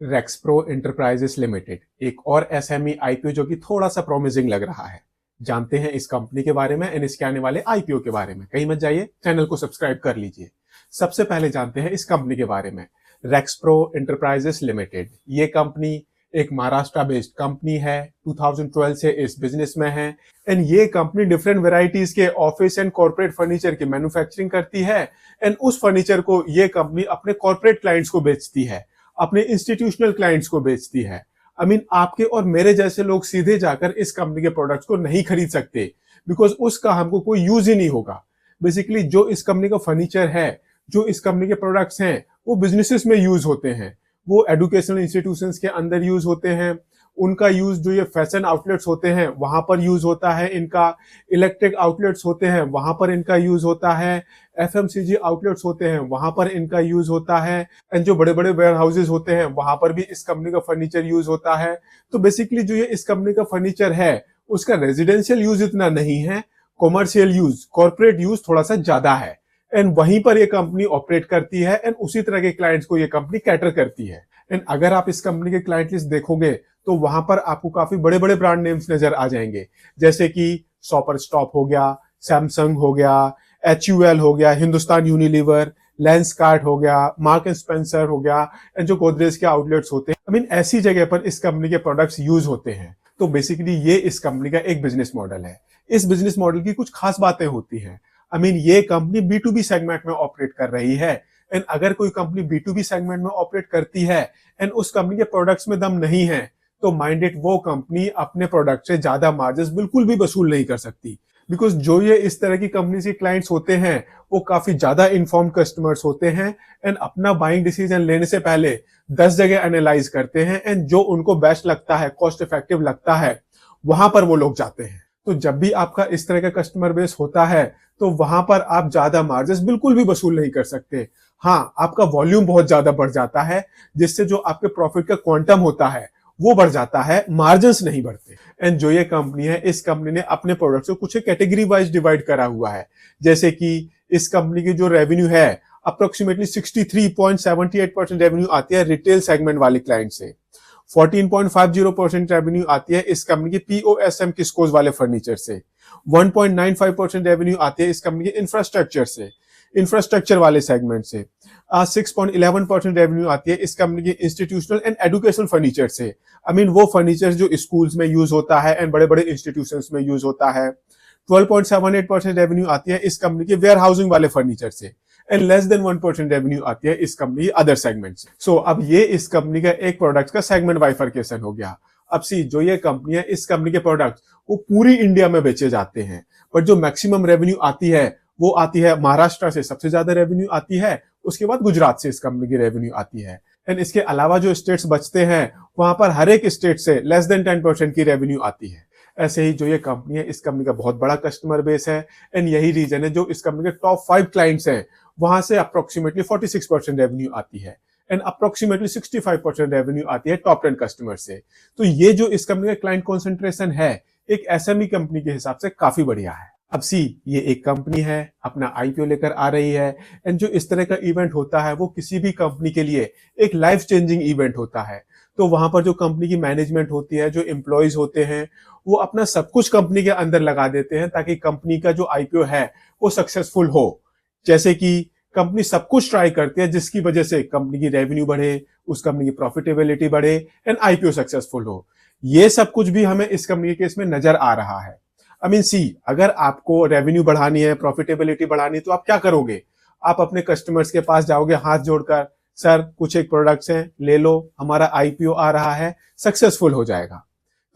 रेक्सप्रो enterprises limited एक और SME IPO जो कि थोड़ा सा प्रॉमिसिंग लग रहा है। जानते हैं इस कंपनी के बारे में एंड इसके आने वाले आईपीओ के बारे में। कहीं मत जाइए, चैनल को सब्सक्राइब कर लीजिए। सबसे पहले जानते हैं इस कंपनी के बारे में। रेक्सप्रो एंटरप्राइजेस लिमिटेड ये कंपनी एक महाराष्ट्र बेस्ड कंपनी है। 2012 से इस बिजनेस में है एंड ये कंपनी डिफरेंट वेराइटीज के ऑफिस एंड कॉर्पोरेट फर्नीचर की मैन्युफैक्चरिंग करती है एंड उस फर्नीचर को ये कंपनी अपने कॉर्पोरेट क्लाइंट्स को बेचती है, अपने इंस्टीट्यूशनल क्लाइंट्स को बेचती है। आई मीन आपके और मेरे जैसे लोग सीधे जाकर इस कंपनी के प्रोडक्ट्स को नहीं खरीद सकते बिकॉज उसका हमको कोई यूज ही नहीं होगा। बेसिकली जो इस कंपनी का फर्नीचर है, जो इस कंपनी के प्रोडक्ट्स हैं, वो बिजनेसेस में यूज होते हैं, वो एजुकेशनल इंस्टीट्यूशंस के अंदर यूज होते हैं। उनका यूज जो ये फैशन आउटलेट्स होते हैं वहां पर यूज होता है इनका, इलेक्ट्रिक आउटलेट्स होते हैं वहां पर इनका यूज होता है, एफएमसीजी आउटलेट्स होते हैं वहां पर इनका यूज होता है एंड जो बड़े बड़े वेयर हाउसेज होते हैं वहां पर भी इस कंपनी का फर्नीचर यूज होता है। तो बेसिकली जो ये इस कंपनी का फर्नीचर है उसका रेजिडेंशियल यूज इतना नहीं है, कॉमर्शियल यूज, कॉर्पोरेट यूज थोड़ा सा ज्यादा है एंड वहीं पर ये कंपनी ऑपरेट करती है एंड उसी तरह के क्लाइंट्स को ये कंपनी कैटर करती है। एंड अगर आप इस कंपनी के क्लाइंट लिस्ट देखोगे तो वहां पर आपको काफी बड़े बड़े ब्रांड नेम्स नजर आ जाएंगे, जैसे कि शॉपर स्टॉप हो गया, सैमसंग हो गया, HUL हो गया, हिंदुस्तान यूनिलीवर, लेंसकार्ट हो गया, मार्क एंड स्पेंसर हो गया एंड जो गोदरेज के आउटलेट्स होते हैं, आई मीन ऐसी जगह पर इस कंपनी के प्रोडक्ट्स यूज होते हैं। तो बेसिकली ये इस कंपनी का एक बिजनेस मॉडल है। इस बिजनेस मॉडल की कुछ खास बातें होती हैं। आई मीन ये कंपनी B2B सेगमेंट में ऑपरेट कर रही है एंड अगर कोई कंपनी B2B सेगमेंट में ऑपरेट करती है एंड उस कंपनी के प्रोडक्ट्स में दम नहीं है तो माइंडेड वो कंपनी अपने प्रोडक्ट से ज्यादा मार्जिन बिल्कुल भी वसूल नहीं कर सकती बिकॉज जो ये इस तरह की कंपनी के क्लाइंट्स होते हैं वो काफी ज्यादा इन्फॉर्म्ड कस्टमर्स होते हैं एंड अपना बाइंग डिसीजन लेने से पहले 10 जगह एनालाइज करते हैं एंड जो उनको बेस्ट लगता है, कॉस्ट इफेक्टिव लगता है, वहां पर वो लोग जाते हैं। तो जब भी आपका इस तरह का कस्टमर बेस होता है तो वहां पर आप ज्यादा मार्जिन बिल्कुल भी वसूल नहीं कर सकते। हाँ, आपका वॉल्यूम बहुत ज्यादा बढ़ जाता है जिससे जो आपके प्रॉफिट का क्वांटम होता है वो बढ़ जाता है, मार्जिन्स नहीं बढ़ते। एंड जो ये कंपनी है, इस कंपनी ने अपने प्रोडक्ट्स को कुछ कैटेगरी वाइज डिवाइड करा हुआ है। जैसे कि इस कंपनी की जो रेवेन्यू है अप्रोक्सीमेटली 63.78% रेवेन्यू आती है रिटेल सेगमेंट वाले क्लाइंट से, 14.50% रेवेन्यू आती है इस कंपनी की POSM किस्कोज वाले फर्नीचर से, 1.95% रेवेन्यू आती है इस कंपनी के इंफ्रास्ट्रक्चर से, इंफ्रास्ट्रक्चर वाले सेगमेंट से, 6.11% रेवेन्यू आती है इस कंपनी की इंस्टीट्यूशनल एंड एजुकेशनल फर्नीचर से। आई मीन वो फर्नीचर जो स्कूल्स में यूज होता है एंड बड़े बड़े इंस्टीट्यूशंस में यूज होता है। 12.78% रेवेन्यू आती है इस कंपनी के वेयर हाउसिंग वाले फर्नीचर से एंड लेस देन 1% रेवेन्यू आती है इस कंपनी अदर सेगमेंट से। सो अब ये इस कंपनी का एक प्रोडक्ट का सेगमेंट बाइफर्केशन हो गया। अब सी जो ये कंपनी है, इस कंपनी के प्रोडक्ट वो पूरी इंडिया में बेचे जाते हैं बट जो मैक्सिमम रेवेन्यू आती है वो आती है महाराष्ट्र से, सबसे ज्यादा रेवेन्यू आती है, उसके बाद गुजरात से इस कंपनी की रेवेन्यू आती है एंड इसके अलावा जो स्टेट्स बचते हैं वहां पर हर एक स्टेट से लेस देन 10% की रेवेन्यू आती है। ऐसे ही जो ये कंपनी है, इस कंपनी का बहुत बड़ा कस्टमर बेस है एंड यही रीजन है जो इस कंपनी के टॉप 5 क्लाइंट्स हैं वहां से अप्रोक्सीमेटली 46% रेवेन्यू आती है एंड अप्रोक्सीमेटली 65% रेवेन्यू आती है टॉप 10 कस्टमर से। तो ये जो इस कंपनी का क्लाइंट कॉन्सेंट्रेशन है एक एसएमई कंपनी के हिसाब से काफी बढ़िया है। अब सी ये एक कंपनी है, अपना आईपीओ लेकर आ रही है एंड जो इस तरह का इवेंट होता है वो किसी भी कंपनी के लिए एक लाइफ चेंजिंग इवेंट होता है। तो वहां पर जो कंपनी की मैनेजमेंट होती है, जो एम्प्लॉयज होते हैं, वो अपना सब कुछ कंपनी के अंदर लगा देते हैं ताकि कंपनी का जो आईपीओ है वो सक्सेसफुल हो। जैसे कि कंपनी सब कुछ ट्राई करती है जिसकी वजह से कंपनी की रेवेन्यू बढ़े, उस कंपनी की प्रॉफिटेबिलिटी बढ़े एंड आईपीओ सक्सेसफुल हो। ये सब कुछ भी हमें इस कंपनी के केस में नजर आ रहा है। आई मीन सी अगर आपको रेवेन्यू बढ़ानी है, प्रॉफिटेबिलिटी बढ़ानी है तो आप क्या करोगे? आप अपने कस्टमर्स के पास जाओगे हाथ जोड़कर, सर कुछ एक प्रोडक्ट्स हैं ले लो, हमारा आईपीओ आ रहा है, सक्सेसफुल हो जाएगा।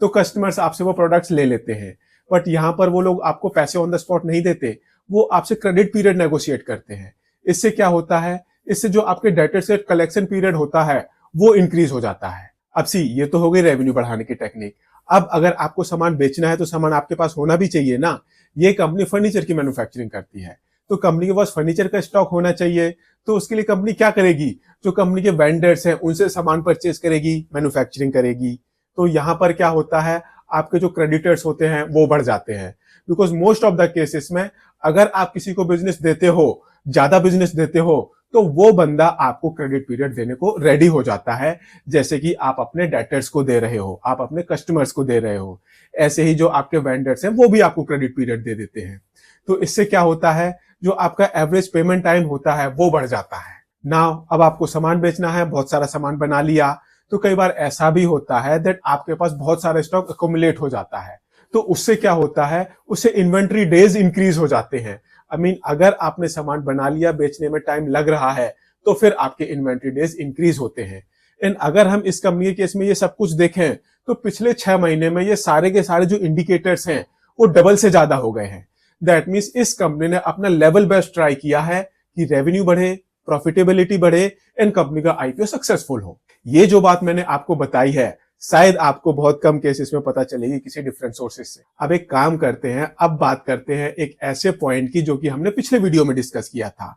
तो कस्टमर्स आपसे वो प्रोडक्ट्स ले लेते हैं बट यहां पर वो लोग आपको पैसे ऑन द स्पॉट नहीं देते, वो आपसे क्रेडिट पीरियड नेगोशिएट करते हैं। इससे क्या होता है, इससे जो आपके डेटर से कलेक्शन पीरियड होता है वो इंक्रीज हो जाता है। अब सी ये तो हो गई रेवेन्यू बढ़ाने की टेक्निक। अब अगर आपको सामान बेचना है तो सामान आपके पास होना भी चाहिए ना। ये कंपनी फर्नीचर की मैन्युफैक्चरिंग करती है तो कंपनी के पास फर्नीचर का स्टॉक होना चाहिए। तो उसके लिए कंपनी क्या करेगी, जो कंपनी के वेंडर्स हैं उनसे सामान परचेज करेगी, मैन्युफैक्चरिंग करेगी। तो यहां पर क्या होता है, आपके जो क्रेडिटर्स होते हैं वो बढ़ जाते हैं because most of the cases में अगर आप किसी को बिजनेस देते हो, ज्यादा बिजनेस देते हो तो वो बंदा आपको क्रेडिट पीरियड देने को रेडी हो जाता है। जैसे कि आप अपने डेटर्स को दे रहे हो, आप अपने कस्टमर्स को दे रहे हो, ऐसे ही जो आपके वेंडर्स हैं वो भी आपको क्रेडिट पीरियड दे देते हैं। तो इससे क्या होता है, जो आपका एवरेज पेमेंट टाइम होता है वो बढ़ जाता है। नाउ अब आपको सामान बेचना है, बहुत सारा सामान बना लिया, तो कई बार ऐसा भी होता है दैट आपके पास बहुत सारा स्टॉक अकोमुलेट हो जाता है। तो उससे क्या होता है, उससे इन्वेंट्री डेज इंक्रीज हो जाते हैं। अगर आपने सामान बना लिया, बेचने में टाइम लग रहा है, तो फिर आपके इन्वेंट्री डेज इंक्रीज होते हैं। एंड अगर हम इस कंपनी के केस में ये सब कुछ देखें, तो पिछले 6 महीने में ये सारे के सारे जो इंडिकेटर्स हैं वो डबल से ज्यादा हो गए हैं। दैट मीन्स इस कंपनी ने अपना लेवल बेस्ट ट्राई किया है कि रेवेन्यू बढ़े, प्रॉफिटेबिलिटी बढ़े एंड कंपनी का आईपीओ सक्सेसफुल हो। ये जो बात मैंने आपको बताई है, शायद आपको बहुत कम केसेस में पता चलेगी किसी डिफरेंट सोर्सेस से। अब एक काम करते हैं, अब बात करते हैं एक ऐसे पॉइंट की जो कि हमने पिछले वीडियो में डिस्कस किया था।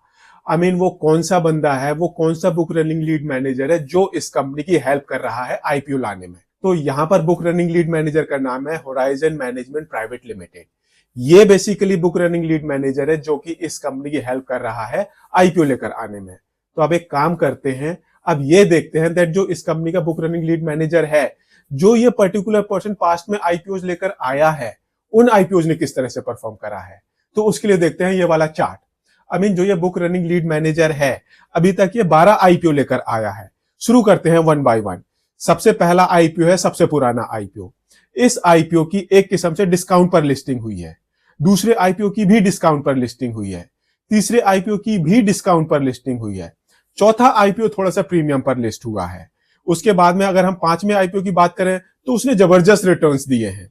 वो कौन सा बंदा है, वो कौन सा बुक रनिंग लीड मैनेजर है जो इस कंपनी की हेल्प कर रहा है आईपीओ लाने में। तो यहां पर बुक रनिंग लीड मैनेजर का नाम है होराइजन मैनेजमेंट प्राइवेट लिमिटेड। ये basically book running lead manager है जो कि इस कंपनी की हेल्प कर रहा है आईपीओ लेकर आने में। तो अब एक काम करते हैं, अब ये देखते हैं दैट जो इस कंपनी का बुक रनिंग लीड मैनेजर है, जो ये पर्टिकुलर पर्सन पास्ट में आईपीओज लेकर आया है, उन आईपीओज ने किस तरह से परफॉर्म करा है। तो उसके लिए देखते हैं ये वाला चार्ट। जो ये बुक रनिंग लीड मैनेजर है, अभी तक ये 12 आईपीओ लेकर आया है। शुरू करते हैं वन बाय वन। सबसे पहला आईपीओ है, सबसे पुराना आईपीओ। इस आईपीओ की एक किस्म से डिस्काउंट पर लिस्टिंग हुई है, दूसरे आईपीओ की भी डिस्काउंट पर लिस्टिंग हुई है, तीसरे आईपीओ की भी डिस्काउंट पर लिस्टिंग हुई है, चौथा आईपीओ थोड़ा सा प्रीमियम पर लिस्ट हुआ है। उसके बाद में अगर हम पांचवें आईपीओ की बात करें तो उसने जबरदस्त रिटर्न्स दिए हैं।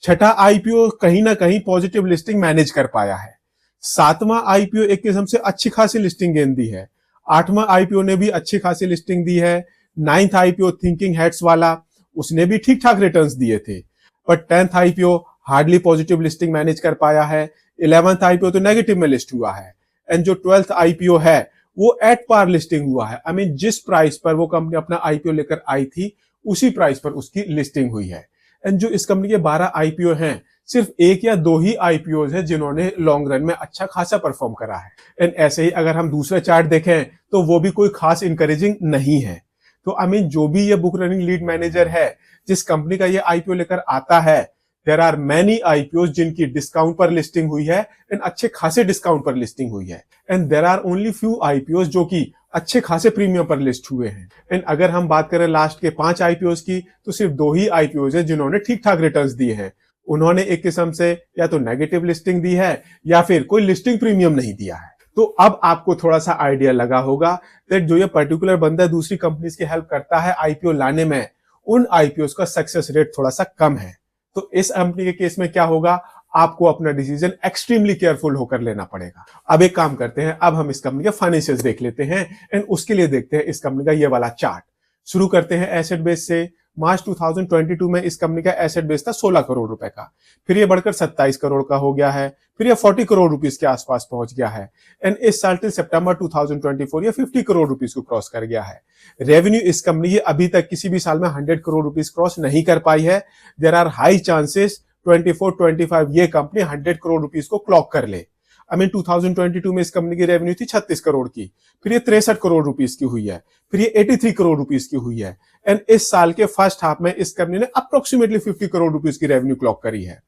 छठा आईपीओ कहीं ना कहीं पॉजिटिव लिस्टिंग मैनेज कर पाया है। सातवां आईपीओ एक किस्म से अच्छी खासी लिस्टिंग गेन दी है। आठवां आईपीओ ने भी अच्छी खासी लिस्टिंग दी है। नाइन्थ आईपीओ थिंकिंग हेड्स वाला, उसने भी ठीक ठाक रिटर्न्स दिए थे। पर 10th IPO hardly positive listing manage कर पाया है। 11th आईपीओ तो नेगेटिव में लिस्ट हुआ है। एंड जो 12th आईपीओ है वो एट पार लिस्टिंग हुआ है। जिस प्राइस पर वो कंपनी अपना आईपीओ लेकर आई थी, उसी प्राइस पर उसकी लिस्टिंग हुई है। एंड जो इस कंपनी के 12 आईपीओ हैं, सिर्फ एक या दो ही आईपीओ है जिन्होंने लॉन्ग रन में अच्छा खासा परफॉर्म करा है। एंड ऐसे ही अगर हम दूसरा चार्ट देखें तो वो भी कोई खास इंकरेजिंग नहीं है। तो जो भी ये बुक रनिंग लीड मैनेजर है, जिस कंपनी का ये आईपीओ लेकर आता है, देयर आर मैनी आईपीओ जिनकी डिस्काउंट पर लिस्टिंग हुई है एंड अच्छे खासे डिस्काउंट पर लिस्टिंग हुई है। And there are only few IPO जो कि अच्छे खासे प्रीमियम पर लिस्ट हुए हैं। एंड अगर हम बात करें लास्ट के 5 आईपीओ की, तो सिर्फ 2 ही आईपीओ है जिन्होंने ठीक ठाक रिटर्न्स दिए हैं। उन्होंने एक किस्म से या तो नेगेटिव लिस्टिंग दी है या फिर कोई लिस्टिंग प्रीमियम नहीं दिया है। तो अब आपको थोड़ा सा आइडिया लगा होगा दैट जो ये पर्टिकुलर बंदा दूसरी कंपनीज की हेल्प करता है आईपीओ लाने में, उन आईपीओ का सक्सेस रेट थोड़ा सा कम है। तो इस कंपनी के केस में क्या होगा, आपको अपना डिसीजन एक्सट्रीमली केयरफुल होकर लेना पड़ेगा। अब एक काम करते हैं, अब हम इस कंपनी के फाइनेंशियल्स देख लेते हैं एंड उसके लिए देखते हैं इस कंपनी का ये वाला चार्ट। शुरू करते हैं एसेट बेस से। मार्च 2022 में इस कंपनी का एसेट बेस था 16 करोड़ रुपए का, फिर ये बढ़कर 27 करोड़ का हो गया है, फिर ये 40 करोड़ रुपीस के आसपास पहुंच गया है। एंड इस साल टिल सितंबर 2024 ये 50 करोड़ रुपीस को क्रॉस कर गया है। रेवेन्यू इस कंपनी की अभी तक किसी भी साल में 100 करोड़ रुपीस क्रॉस नहीं कर पाई है। देयर आर हाई चांसेस 24-25 ये कंपनी 100 करोड़ रुपीस को क्लॉक कर ले। 2022 में इस कंपनी की रेवेन्यू थी 36 करोड़ की, फिर ये 63 करोड़ रुपीस की हुई है, फिर ये 83 करोड़ रुपीस की हुई है। एंड इस साल के फर्स्ट हाफ में इस कंपनी ने अप्रोक्सीमेटली 50 करोड़ रुपीस की रेवेन्यू क्लॉक करी है।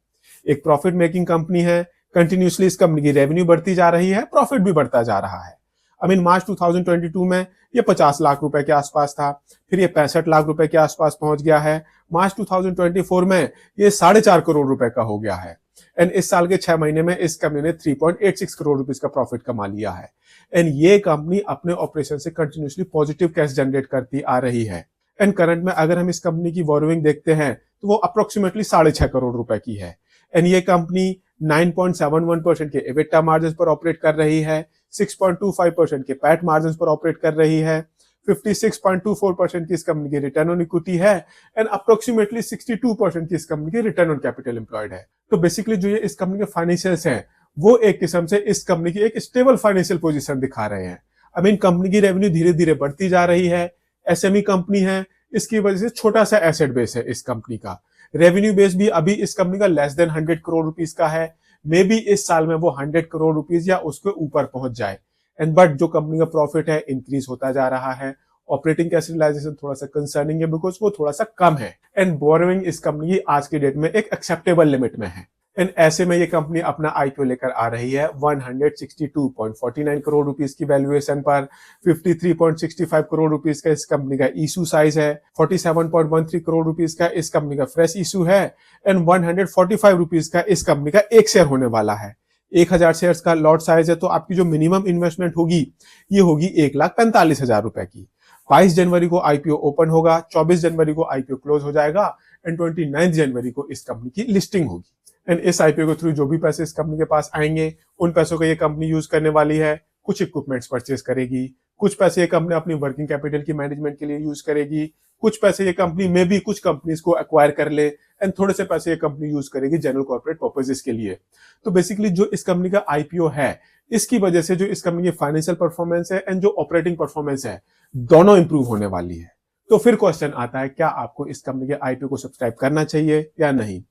एक प्रॉफिट मेकिंग कंपनी है, कंटिन्यूसली इस कंपनी की रेवेन्यू बढ़ती जा रही है, प्रॉफिट भी बढ़ता जा रहा है। मार्च 2022 में ये 50 लाख रुपए के आसपास था, फिर ये 65 लाख रुपए के आसपास पहुंच गया है। मार्च 2024 में ये 4.5 करोड़ रुपए का हो गया है। एंड इस साल के 6 महीने में इस कंपनी ने 3.86 करोड़ रुपीस का प्रॉफिट कमा लिया है। एंड ये कंपनी अपने ऑपरेशन से कंटिन्यूसली पॉजिटिव कैश जनरेट करती आ रही है। एंड करंट में अगर हम इस कंपनी की बोरोइंग देखते हैं तो वो अप्रोक्सीमेटली 6.5 करोड़ रुपए की है। एंड ये कंपनी 9.71% के एबिटा मार्जिन पर ऑपरेट कर रही है, 6.25% के पैट मार्जिन पर ऑपरेट कर रही है, 56.24% की इस कंपनी की रिटर्न ऑन इक्विटी है एंड अप्रोक्सीमेटली 62% की इस कंपनी की रिटर्न ऑन कैपिटल एम्प्लॉयड है। तो बेसिकली जो ये इस कंपनी के फाइनेंशियल्स हैं, वो एक किस्म से इस कंपनी की एक स्टेबल फाइनेंशियल पोजीशन दिखा रहे हैं। कंपनी की रेवेन्यू धीरे धीरे बढ़ती जा रही है, एसएमई कंपनी है, इसकी वजह से छोटा सा एसेट बेस है इस कंपनी का। रेवेन्यू बेस भी अभी इस कंपनी का लेस देन 100 करोड़ रुपीस का है। मे बी इस साल में वो 100 करोड़ रुपीस या उसके ऊपर पहुंच जाए। एंड बट जो कंपनी का प्रॉफिट है इंक्रीज होता जा रहा है। ऑपरेटिंग कैश रियलाइजेशन थोड़ा सा कंसर्निंग है बिकॉज वो थोड़ा सा कम है। एंड बोरोइंग इस कंपनी की आज की डेट में एक एक्सेप्टेबल लिमिट में है। एंड ऐसे में ये कंपनी अपना आईपीओ लेकर आ रही है 162.49 करोड़ रुपीस की वैल्यूएशन पर। 53.65 करोड़ रुपीस का इस कंपनी का इशू साइज है। 47.13 करोड़ रुपीस का इस कंपनी का फ्रेश इशू है। एंड 145 रुपीस का इस कंपनी का एक शेयर होने वाला है। 1000 शेयर्स का लॉट साइज है, तो आपकी जो मिनिमम इन्वेस्टमेंट होगी ये होगी 1,45,000 रुपए की। 22 जनवरी को आईपीओ ओपन होगा, 24 जनवरी को आईपीओ क्लोज हो जाएगा एंड 29 जनवरी को इस कंपनी की लिस्टिंग होगी। एंड इस आईपीओ के थ्रू जो भी पैसे इस कंपनी के पास आएंगे उन पैसों को ये कंपनी यूज करने वाली है। कुछ इक्विपमेंट्स परचेज करेगी, कुछ पैसे ये कंपनी अपनी वर्किंग कैपिटल की मैनेजमेंट के लिए यूज करेगी, कुछ पैसे ये कंपनी में भी कुछ कंपनीज को एक्वायर कर ले एंड थोड़े से पैसे ये कंपनी यूज करेगी जनरल कॉर्पोरेट पर्पसेस के लिए। तो बेसिकली जो इस कंपनी का आईपीओ है इसकी वजह से जो इस कंपनी की फाइनेंशियल परफॉर्मेंस है एंड जो ऑपरेटिंग परफॉर्मेंस है दोनों इंप्रूव होने वाली है। तो फिर क्वेश्चन आता है क्या आपको इस कंपनी के आईपीओ को सब्सक्राइब करना चाहिए या नहीं।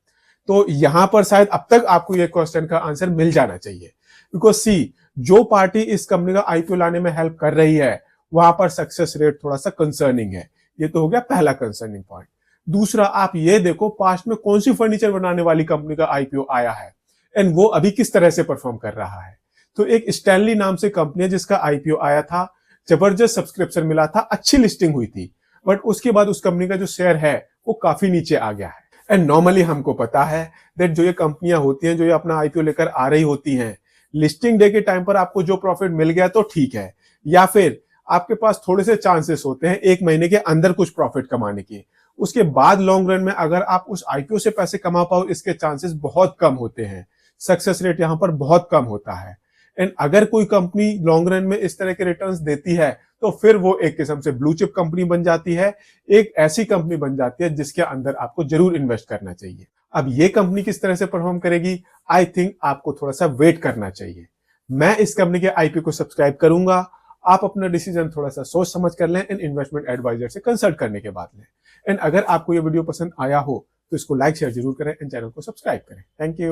तो यहां पर शायद अब तक आपको ये क्वेश्चन का आंसर मिल जाना चाहिए बिकॉज सी जो पार्टी इस कंपनी का आईपीओ लाने में हेल्प कर रही है वहां पर सक्सेस रेट थोड़ा सा कंसर्निंग है। ये तो हो गया पहला कंसर्निंग पॉइंट। दूसरा आप ये देखो पास्ट में कौन सी फर्नीचर बनाने वाली कंपनी का आईपीओ आया है एंड वो अभी किस तरह से परफॉर्म कर रहा है। तो एक स्टैनली नाम से कंपनी है जिसका आईपीओ आया था, जबरदस्त सब्सक्रिप्शन मिला था, अच्छी लिस्टिंग हुई थी, बट उसके बाद उस कंपनी का जो शेयर है वो काफी नीचे आ गया है। एंड नॉर्मली हमको पता है दैट जो ये कंपनियां होती हैं जो ये अपना आईपीओ लेकर आ रही होती हैं, लिस्टिंग डे के टाइम पर आपको जो प्रॉफिट मिल गया तो ठीक है, या फिर आपके पास थोड़े से चांसेस होते हैं एक महीने के अंदर कुछ प्रॉफिट कमाने के। उसके बाद लॉन्ग रन में अगर आप उस आईपीओ से पैसे कमा पाओ इसके चांसेस बहुत कम होते हैं। सक्सेस रेट यहां पर बहुत कम होता है। एंड अगर कोई कंपनी लॉन्ग रन में इस तरह के रिटर्न्स देती है तो फिर वो एक किस्म से ब्लू चिप कंपनी बन जाती है, एक ऐसी कंपनी बन जाती है जिसके अंदर आपको जरूर इन्वेस्ट करना चाहिए। अब ये कंपनी किस तरह से परफॉर्म करेगी, आई थिंक आपको थोड़ा सा वेट करना चाहिए। मैं इस कंपनी के आईपीओ को सब्सक्राइब करूंगा, आप अपना डिसीजन थोड़ा सा सोच समझ कर लें एंड इन्वेस्टमेंट एडवाइजर से कंसल्ट करने के बाद लें। एंड अगर आपको ये वीडियो पसंद आया हो तो इसको लाइक शेयर जरूर करें एंड चैनल को सब्सक्राइब करें। Thank you.